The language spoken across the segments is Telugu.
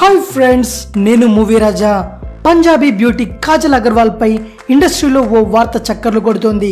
హాయ్ ఫ్రెండ్స్, నేను మూవీ రాజా. పంజాబీ బ్యూటీ కాజల్ అగర్వాల్ పై ఇండస్ట్రీలో ఓ వార్త చక్కర్లు కొడుతోంది.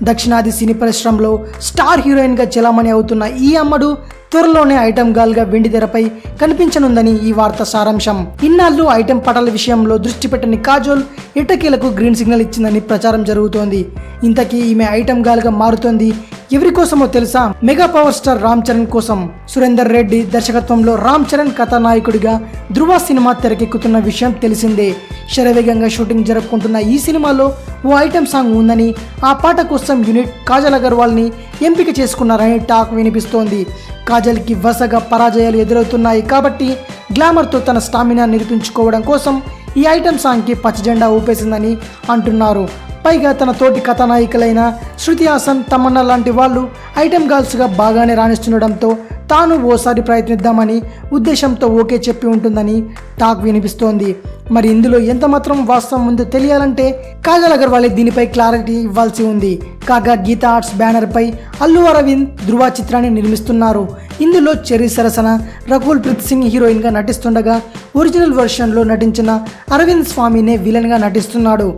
దక్షిణాది సినీ పరిశ్రమలో స్టార్ హీరోయిన్ గా చెలామణి అవుతున్న ఈ అమ్మడు త్వరలోనే ఐటమ్ గర్ల్ గా వెండితెరపై కనిపించనుందని ఈ వార్త సారాంశం. ఇన్నాళ్ళు ఐటమ్ పటాల విషయంలో దృష్టి పెట్టని కాజోల్ ఇటకీలకు గ్రీన్ సిగ్నల్ ఇచ్చిందని ప్రచారం జరుగుతోంది. ఇంతకీ ఈమె ఐటమ్ గర్ల్ గా మారుతోంది ఎవరి కోసమో తెలుసా? Mega power star Ram Charan కోసం. సురేందర్ రెడ్డి దర్శకత్వంలో రామ్ చరణ్ కథానాయకుడిగా ధృవ సినిమా తెరకెక్కుతున్న విషయం తెలిసిందే. శరవేగంగా షూటింగ్ జరుపుకుంటున్న ఈ సినిమాలో ఓ ఐటమ్ సాంగ్ ఉందని, ఆ పాట కోసం యూనిట్ కాజల్ అగర్వాల్ ని ఎంపిక చేసుకున్నారని టాక్ వినిపిస్తోంది. కాజల్కి వరుసగా పరాజయాలు ఎదురవుతున్నాయి కాబట్టి గ్లామర్తో తన స్టామినా నిరూపించుకోవడం కోసం ఈ ఐటమ్ సాంగ్కి పచ్చజెండా ఊపేసిందని అంటున్నారు. పైగా తన తోటి కథానాయికలైన శృతి హాసన్, తమన్నా లాంటి వాళ్ళు ఐటమ్ గర్ల్స్గా బాగానే రాణిస్తుండడంతో తాను ఓసారి ప్రయత్నిద్దామని ఉద్దేశంతో ఓకే చెప్పి ఉంటుందని టాక్ వినిపిస్తోంది. మరి ఇందులో ఎంత మాత్రం వాస్తవం ఉందో తెలియాలంటే కాజల్ అగర్వాల్ దీనిపై క్లారిటీ ఇవ్వాల్సి ఉంది. కాగా గీతా ఆర్ట్స్ బ్యానర్ పై అల్లు అరవింద్ ధృవ చిత్రాన్ని నిర్మిస్తున్నారు. ఇందులో చెర్రీ సరసన రకుల్ ప్రీత్ సింగ్ హీరోయిన్ గా నటిస్తుండగా ఒరిజినల్ వెర్షన్ లో నటించిన అరవింద్ స్వామినే విలన్ గా నటిస్తున్నాడు.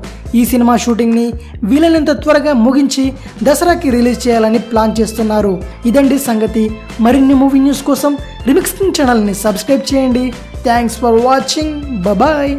ఈ సినిమా షూటింగ్ ని వీలైనంత త్వరగా ముగించి దసరాకి రిలీజ్ చేయాలని ప్లాన్ చేస్తున్నారు. ఇదండి సంగతి. మరిన్ని మూవీ న్యూస్ కోసం రిమిక్స్ ఛానల్ని సబ్స్క్రైబ్ చేయండి. Thanks for watching. బాయ్.